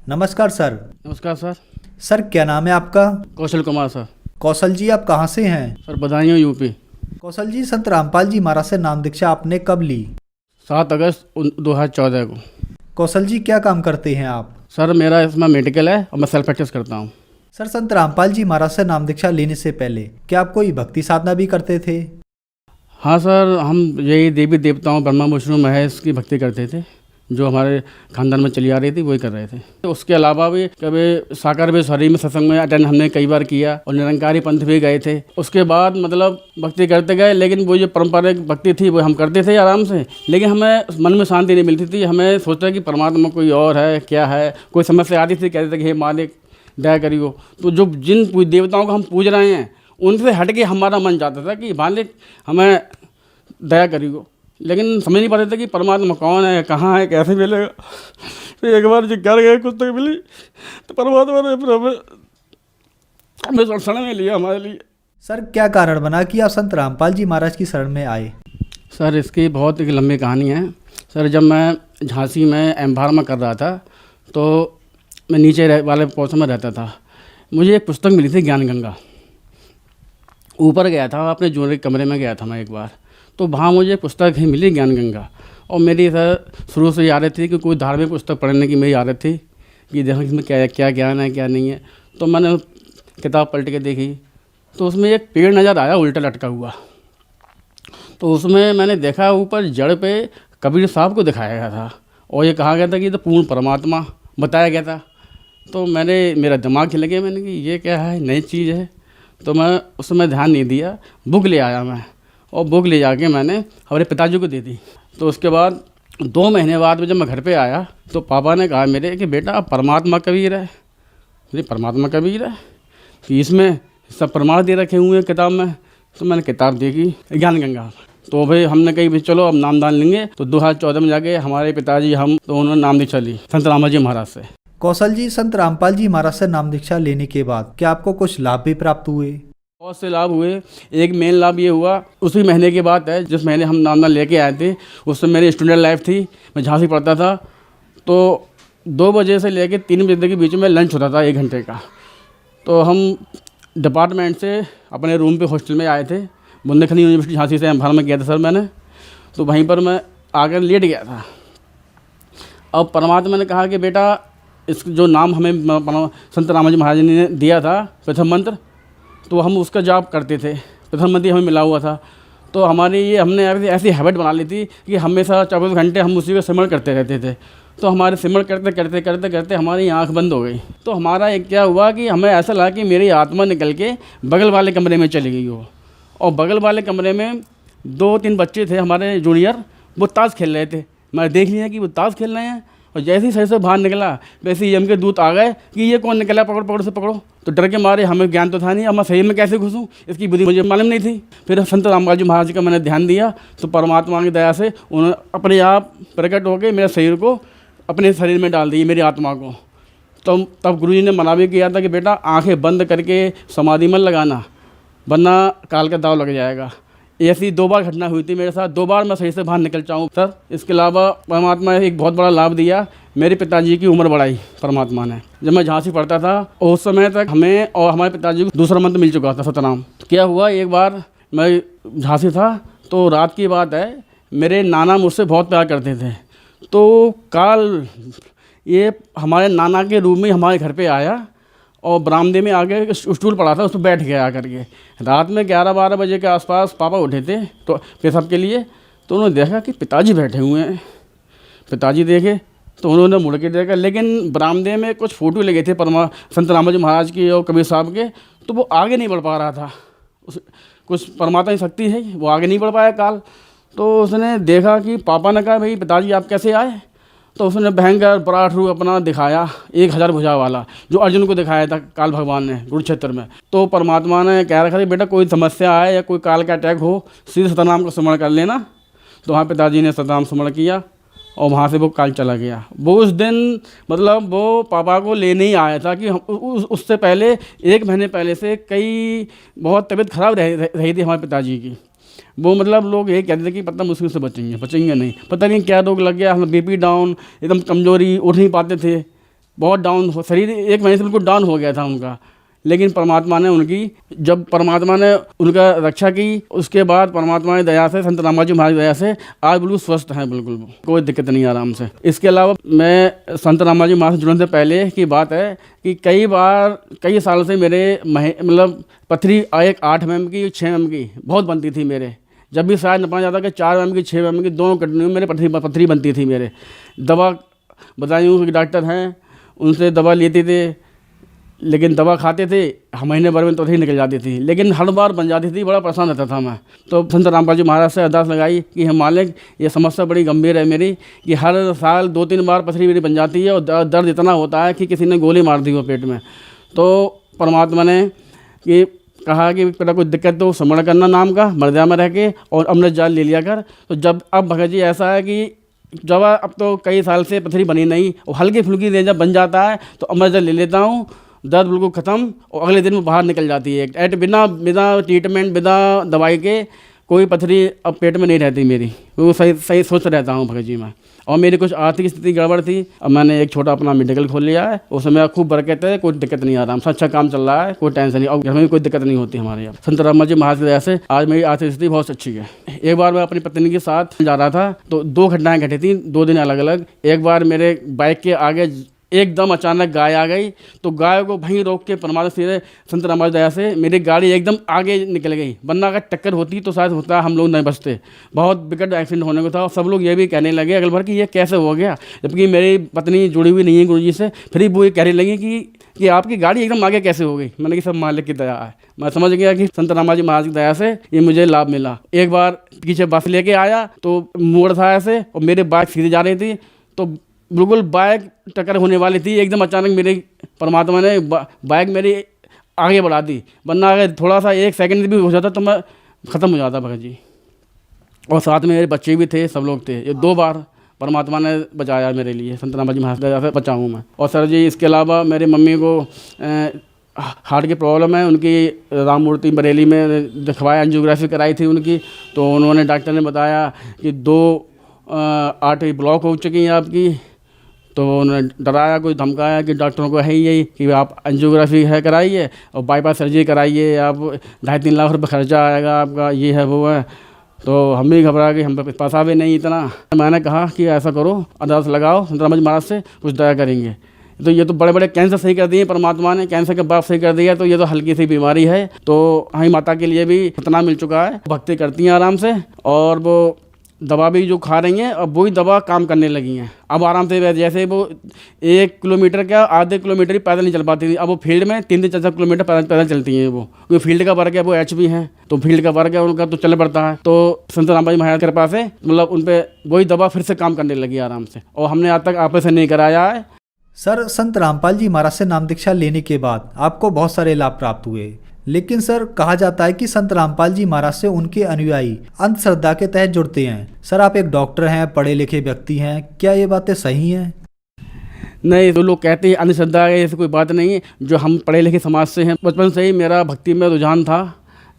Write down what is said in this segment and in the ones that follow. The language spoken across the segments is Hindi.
नमस्कार सर। नमस्कार सर। सर क्या नाम है आपका? कौशल कुमार सर। कौशल जी आप कहाँ से हैं? Sir Badaun UP. कौशल जी संत रामपाल जी महाराज से नाम दीक्षा आपने कब ली? 7 अगस्त 2014 को। कौशल जी क्या काम करते हैं आप? सर मेरा इसमें मेडिकल है और मैं सेल्फ प्रैक्टिस करता हूँ। सर संत रामपाल जी महाराज से नाम दीक्षा लेने से पहले क्या आप कोई भक्ति साधना भी करते थे? हाँ सर, हम यही देवी देवताओं ब्रह्मा विष्णु महेश की भक्ति करते थे, जो हमारे खानदान में चली आ रही थी वही कर रहे थे। तो उसके अलावा भी कभी साकार भी शरीर में सत्संग में अटेंड हमने कई बार किया और निरंकारी पंथ भी गए थे। उसके बाद मतलब भक्ति करते गए, लेकिन वो जो पारंपरिक भक्ति थी वो हम करते थे आराम से, लेकिन हमें मन में शांति नहीं मिलती थी। हमें सोचा कि परमात्मा कोई और है, क्या है। कोई समस्या आती थी, कहते थे कि हे मालिक दया करियो। तो जो जिन देवताओं को हम पूज रहे हैं उनसे हट के हमारा मन जाता था कि मालिक हमें दया करियो, लेकिन समझ नहीं पाते थे कि परमात्मा कौन है, कहाँ है, कैसे मिलेगा। तो एक बार जो कर गए कुछ तक मिली तो परमात्मा ने फिर हमें शरण में लिया हमारे लिए। सर क्या कारण बना कि आप संत रामपाल जी महाराज की शरण में आए? सर इसकी बहुत एक लंबी कहानी है। सर जब मैं झांसी में एम्भार में कर रहा था तो मैं नीचे वाले पोर्शन में रहता था। मुझे एक पुस्तक मिली थी ज्ञान गंगा। ऊपर गया था, अपने जूनियर के कमरे में गया था मैं एक बार, तो वहाँ मुझे पुस्तक ही मिली ज्ञान गंगा। और मेरी सर शुरू से ये आदत थी कि कोई धार्मिक पुस्तक पढ़ने की मेरी आदत थी कि देखो इसमें क्या क्या ज्ञान है क्या नहीं है। तो मैंने किताब पलट के देखी तो उसमें एक पेड़ नज़र आया उल्टा लटका हुआ। तो उसमें मैंने देखा ऊपर जड़ पे कबीर साहब को दिखाया गया था और ये कहा गया था कि ये तो पूर्ण परमात्मा बताया गया था। तो मेरा दिमाग हिल गया, मैंने कि ये क्या है, नई चीज़ है। तो मैं उस समय ध्यान नहीं दिया, बुक ले आया मैं और बुक ले जाके मैंने हमारे पिताजी को दे दी। तो उसके बाद 2 महीने बाद में जब मैं घर पे आया तो पापा ने कहा मेरे कि बेटा परमात्मा कबीर है। मेरी परमात्मा कबीर है कि इसमें सब प्रमाण दे रखे हुए हैं किताब में। तो मैंने किताब देखी ज्ञान गंगा। तो भाई हमने कही भाई चलो अब नाम दान लेंगे। तो 2014 में जाके हमारे पिताजी हम तो उन्होंने नाम दीक्षा ली संत रामपाल जी महाराज से। कौशल जी संत रामपाल जी महाराज से नाम दीक्षा लेने के बाद क्या आपको कुछ लाभ भी प्राप्त हुए? बहुत से लाभ हुए। एक मेन लाभ ये हुआ, उसी महीने की बात है जिस महीने हम नाम दान लेके आए थे। उस समय मेरी स्टूडेंट लाइफ थी, मैं झांसी पढ़ता था। तो 2 बजे से लेके 3 बजे के बीच में लंच होता था 1 घंटे का। तो हम डिपार्टमेंट से अपने रूम पे हॉस्टल में आए थे। बुंदेलखंड यूनिवर्सिटी झांसी से एम्फार में गया था सर मैंने। तो वहीं पर मैं आकर लेट गया था। अब परमात्मा ने कहा कि बेटा इस जो नाम हमें संत रामपाल जी महाराज ने दिया था प्रथम मंत्र, तो हम उसका जाप करते थे। प्रथम मंत्र हमें मिला हुआ था। तो हमारी ये हमने ऐसी हैबिट बना ली थी कि हमेशा 24 घंटे हम उसी को सिमरण करते रहते थे। तो हमारे सिमरण करते करते करते करते हमारी आँख बंद हो गई। तो हमारा एक क्या हुआ कि हमें ऐसा लगा कि मेरी आत्मा निकल के बगल वाले कमरे में चली गई हो। और बगल वाले कमरे में 2-3 बच्चे थे हमारे जूनियर, वो ताश खेल रहे थे। मैं देख लिया कि वो ताश खेल रहे हैं और जैसे ही सही से बाहर निकला वैसे ही यम के दूत आ गए कि ये कौन निकला, पकड़ो पकड़ो से पकड़ो। तो डर के मारे, हमें ज्ञान तो था नहीं, अब मैं सही में कैसे घुसूँ, इसकी बुद्धि मुझे मालूम नहीं थी। फिर संत रामपाल जी महाराज का मैंने ध्यान दिया तो परमात्मा की दया से उन्होंने अपने आप प्रकट होकर मेरे शरीर को अपने शरीर में डाल दी, मेरी आत्मा को। तो तब गुरु जी ने मना भी किया था कि बेटा आँखें बंद करके समाधि मत लगाना वरना काल का दाव लग जाएगा। ऐसी 2 बार घटना हुई थी मेरे साथ, 2 बार मैं सही से बाहर निकल जाऊँ सर। इसके अलावा परमात्मा ने एक बहुत बड़ा लाभ दिया, मेरे पिताजी की उम्र बढ़ाई परमात्मा ने। जब मैं झांसी पढ़ता था उस समय तक हमें और हमारे पिताजी को दूसरा मंत्र मिल चुका था सतनाम। क्या हुआ, एक बार मैं झांसी था तो रात की बात है, मेरे नाना मुझसे बहुत प्यार करते थे। तो काल ये हमारे नाना के रूम में हमारे घर पे आया और बरामदे में आगे स्टूल पड़ा था, उस पर बैठ गया आकर के। रात में 11-12 बजे के आसपास पापा उठे थे तो पेशाब के लिए। तो उन्होंने देखा कि पिताजी बैठे हुए हैं। पिताजी देखे तो उन्होंने मुड़ के देखा, लेकिन बरामदे में कुछ फ़ोटो लगे थे संत रामपाल जी महाराज की और कबीर साहब के। तो वो आगे नहीं बढ़ पा रहा था, कुछ परमात्मा की शक्ति है, वो आगे नहीं बढ़ पाया काल। तो उसने देखा कि पापा ने कहा भाई पिताजी आप कैसे आए। तो उसने भयंकर पराठ रूप अपना दिखाया 1000 भुजा वाला, जो अर्जुन को दिखाया था काल भगवान ने कुरुक्षेत्र में। तो परमात्मा ने कह रखा था बेटा कोई समस्या आए या कोई काल का अटैक हो सीधे सतनाम को स्मरण कर लेना। तो वहाँ पिताजी ने सतनाम स्मरण किया और वहाँ से वो काल चला गया। वो उस दिन मतलब वो पापा को लेने ही आया था कि उससे पहले 1 महीने पहले से कई बहुत तबीयत खराब रही थी हमारे पिताजी की। वो मतलब लोग यही कहते थे कि पता मुश्किल से बचेंगे नहीं, पता नहीं क्या रोग लग गया, हम बीपी डाउन, एकदम कमजोरी, उठ नहीं पाते थे। बहुत डाउन हो, शरीर 1 महीने से बिल्कुल डाउन हो गया था उनका। लेकिन परमात्मा ने जब परमात्मा ने उनका रक्षा की, उसके बाद परमात्मा की दया से, संत रामाजी महाराज की दया से आज बिल्कुल स्वस्थ हैं, बिल्कुल कोई दिक्कत नहीं, आराम से। इसके अलावा मैं संत रामाजी महाराज से जुड़ने से पहले की बात है कि कई साल से मेरे मतलब पथरी एक 8 mm की, 6 mm की बहुत बनती थी मेरे। जब भी शायद नपा जाता कि 4 mm की, 6 mm की दोनों किडनी में मेरे पथरी बनती थी मेरे। दवा बताई कि डॉक्टर हैं, उनसे दवा लेते थे, लेकिन दवा खाते थे, महीने भर में तो ही निकल जाती थी, लेकिन हर बार बन जाती थी। बड़ा परेशान रहता था मैं। तो संत रामपाल जी महाराज से अरदास लगाई कि हम मालिक, ये समस्या बड़ी गंभीर है मेरी कि हर साल 2-3 बार पथरी मेरी बन जाती है और दर्द इतना होता है कि किसी ने गोली मार दी हो पेट में। तो परमात्मा ने कि कहा कि बेटा कोई दिक्कत तो स्मरण करना नाम का, मर्यादा में रह के, और अमृत जाल ले लिया कर। तो जब अब भगत जी ऐसा है कि जब अब तो कई साल से पथरी बनी नहीं, और हल्की फुल्की दे जब बन जाता है तो अमृत जाल ले लेता हूँ, दर्द बिल्कुल ख़त्म, और अगले दिन वो बाहर निकल जाती है। बिना ट्रीटमेंट, बिना दवाई के कोई पथरी अब पेट में नहीं रहती मेरी। वो सही सोच रहता हूँ भगत जी मैं। और मेरी कुछ आर्थिक स्थिति गड़बड़ थी, अब मैंने एक छोटा अपना मेडिकल खोल लिया है, उसमें खूब बरकत है, कोई दिक्कत नहीं, आराम से अच्छा काम चल रहा है, कोई टेंशन नहीं, और घर में भी कोई दिक्कत नहीं होती हमारे यहाँ। संत रामाजी महाराज की दया से आज मेरी आर्थिक स्थिति बहुत अच्छी है। एक बार मैं अपनी पत्नी के साथ जा रहा था तो 2 घटनाएं घटी थी, 2 दिन अलग अलग। एक बार मेरे बाइक के आगे एकदम अचानक गाय आ गई, तो गाय को वहीं रोक के परमात्मा से, संत रामाजी दया से मेरी गाड़ी एकदम आगे निकल गई, वरना अगर टक्कर होती तो शायद होता हम लोग नहीं बचते। बहुत बिकट एक्सीडेंट होने को था, और सब लोग ये भी कहने लगे अगल भर कि ये कैसे हो गया, जबकि मेरी पत्नी जुड़ी हुई नहीं है गुरु जी से। फिर वो ये कहने लगी कि आपकी गाड़ी एकदम आगे कैसे हो गई। मैंने कि सब मालिक की दया है। मैं समझ गया कि संत रामाजी महाराज की दया से ये मुझे लाभ मिला। एक बार पीछे बस लेके आया तो मोड़ था ऐसे, और मेरे बाइक सीधे जा रही थी, तो बिल्कुल बाइक टक्कर होने वाली थी, एकदम अचानक मेरे परमात्मा ने बाइक मेरी आगे बढ़ा दी, वरना अगर थोड़ा सा 1 सेकंड भी हो जाता तो मैं ख़त्म हो जाता भगत जी। और साथ में मेरे बच्चे भी थे, सब लोग थे। ये 2 बार परमात्मा ने बचाया मेरे लिए, संत रामाजी महाराज से बचा हूँ मैं। और सर जी, इसके अलावा मेरी मम्मी को हार्ट की प्रॉब्लम है, उनकी राम मूर्ति बरेली में दिखवाया, एंजियोग्राफी कराई थी उनकी, तो उन्होंने डॉक्टर ने बताया कि 2 आर्टरी ब्लॉक हो चुकी हैं आपकी। तो उन्होंने डराया, कोई धमकाया कि डॉक्टरों को है ही यही कि आप एंजियोग्राफी है कराइए और बाईपास सर्जरी कराइए, आप 2.5-3 लाख रुपये खर्चा आएगा आपका, ये है वो है। तो हम भी घबरा गए, हम पे पैसा भी नहीं इतना। मैंने कहा कि ऐसा करो, अरदास लगाओ, संत रामाजी महाराज से कुछ दया करेंगे। तो ये तो बड़े बड़े कैंसर सही कर दिए परमात्मा ने, कैंसर के बाप सही कर दिया, तो ये तो हल्की सी बीमारी है। तो हमारी माता के लिए भी इतना मिल चुका है, भक्ति करती हैं आराम से, और वो दवा भी जो खा रही हैं, अब वही दवा काम करने लगी हैं। अब आराम से, जैसे वो 1 किलोमीटर क्या आधे किलोमीटर ही पैदल नहीं चल पाती थी, अब वो फील्ड में 3-4 किलोमीटर पैदल चलती हैं। वो फील्ड का वर्क है, वो एचपी हैं, तो फील्ड का वर्क है उनका, तो चलना पड़ता है। तो संत रामाजी महाराज की कृपा से मतलब उन पर वही दवा फिर से काम करने लगी आराम से, और हमने आज तक ऑपरेशन नहीं कराया है। सर, संत रामपाल जी महाराज से नाम दीक्षा लेने के बाद आपको बहुत सारे लाभ प्राप्त हुए, लेकिन सर कहा जाता है कि संत रामपाल जी महाराज से उनके अनुयायी अंधश्रद्धा के तहत जुड़ते हैं। सर, आप एक डॉक्टर हैं, पढ़े लिखे व्यक्ति हैं, क्या ये बातें सही हैं? नहीं, तो लोग कहते हैं अंधश्रद्धा है, ऐसी कोई बात नहीं है। जो हम पढ़े लिखे समाज से हैं, बचपन से ही मेरा भक्ति में रुझान था।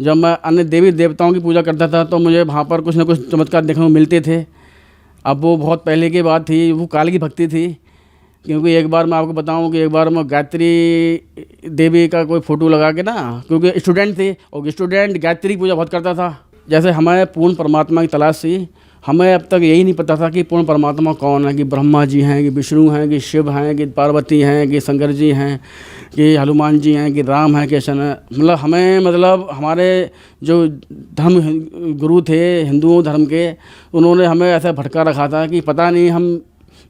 जब मैं अन्य देवी देवताओं की पूजा करता था तो मुझे वहाँ पर कुछ न कुछ चमत्कार देखने को मिलते थे। अब वो बहुत पहले की बात थी, वो काल की भक्ति थी। क्योंकि एक बार मैं आपको बताऊं कि एक बार मैं गायत्री देवी का कोई फ़ोटो लगा के ना, क्योंकि स्टूडेंट थे और स्टूडेंट गायत्री पूजा बहुत करता था। जैसे हमें पूर्ण परमात्मा की तलाश थी, हमें अब तक यही नहीं पता था कि पूर्ण परमात्मा कौन है, कि ब्रह्मा जी हैं, कि विष्णु हैं, कि शिव हैं, कि पार्वती हैं, कि शंकर जी हैं, कि हनुमान जी हैं, कि राम हैं, कि शन है। मतलब हमारे जो धर्म गुरु थे हिंदुओं धर्म के, उन्होंने हमें ऐसा भटका रखा था कि पता नहीं हम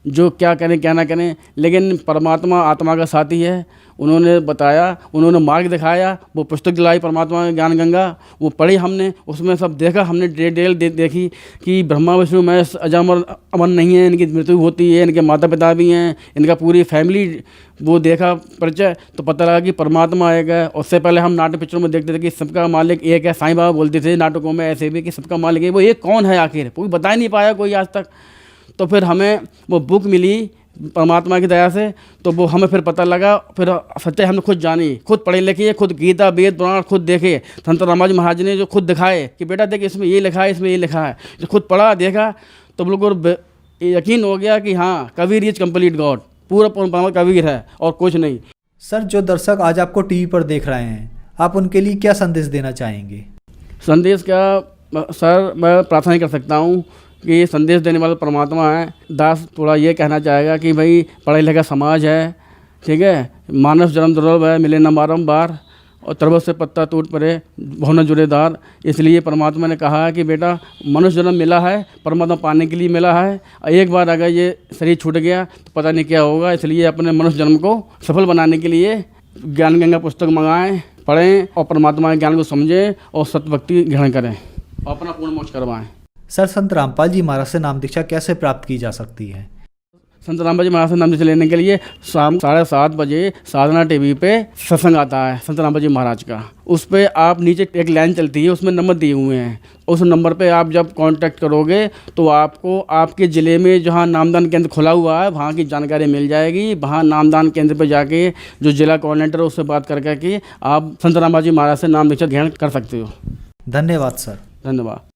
जो क्या करें क्या ना करें। लेकिन परमात्मा आत्मा का साथी है, उन्होंने बताया, उन्होंने मार्ग दिखाया। वो पुस्तक दिलाई परमात्मा ज्ञान गंगा, वो पढ़ी हमने, उसमें सब देखा हमने, डिटेल देखी कि ब्रह्मा विष्णु महेश अजर अमर नहीं है, इनकी मृत्यु होती है, इनके माता पिता भी हैं, इनका पूरी फैमिली वो देखा परिचय, तो पता लगा कि परमात्मा एक है। उससे पहले हम नाटक पिक्चरों में देखते थे कि सबका मालिक एक है, साईं बाबा बोलते थे नाटकों में ऐसे भी कि सबका मालिक है, वो एक कौन है आखिर, कोई बता ही नहीं पाया कोई आज तक। तो फिर हमें वो बुक मिली परमात्मा की दया से, तो वो हमें फिर पता लगा, फिर सच्चाई हमने खुद जानी, खुद पढ़े लिखे, खुद गीता वेद पुराण खुद देखे। संत रामाजी महाराज ने जो खुद दिखाए कि बेटा देख इसमें ये लिखा है, इसमें ये लिखा है, जो खुद पढ़ा देखा तो बिल्कुल यकीन हो गया कि हाँ, कबीर इज कंप्लीट गॉड, पूरा परमात्मा कबीर है और कुछ नहीं। सर, जो दर्शक आज आपको टीवी पर देख रहे हैं, आप उनके लिए क्या संदेश देना चाहेंगे? संदेश क्या सर, मैं प्रार्थना ही कर सकता हूँ कि ये संदेश देने वाला परमात्मा है। दास थोड़ा ये कहना चाहेगा कि भाई पढ़ा लिखा समाज है, ठीक है, मानव जन्म दुर्लभ है, मिले न बारंबार, और तरबत से पत्ता टूट पड़े बहु न जुड़ेदार। इसलिए परमात्मा ने कहा है कि बेटा मनुष्य जन्म मिला है परमात्मा पाने के लिए मिला है, एक बार अगर ये शरीर छूट गया तो पता नहीं क्या होगा। इसलिए अपने मनुष्य जन्म को सफल बनाने के लिए ज्ञान गंगा पुस्तक मंगाएं, पढ़ें और परमात्मा के ज्ञान को समझें और सतभक्ति ग्रहण करें और अपना पूर्ण मोक्ष करवाएं। सर, संत रामपाल जी महाराज से नाम दीक्षा कैसे प्राप्त की जा सकती है? संत रामपाल जी महाराज से नाम दीक्षा लेने के लिए शाम 7:30 बजे साधना टीवी पे सत्संग आता है संत रामपाल जी महाराज का। उस पर आप नीचे एक लाइन चलती है, उसमें नंबर दिए हुए हैं। उस नंबर पे आप जब कांटेक्ट करोगे तो आपको आपके ज़िले में जहाँ नामदान केंद्र खुला हुआ है वहाँ की जानकारी मिल जाएगी। वहाँ नामदान केंद्र पे जाके जो जिला कोऑर्डिनेटर है उससे बात करके आप संत रामपाल जी महाराज से नाम दीक्षा ग्रहण कर सकते हो। धन्यवाद सर। धन्यवाद।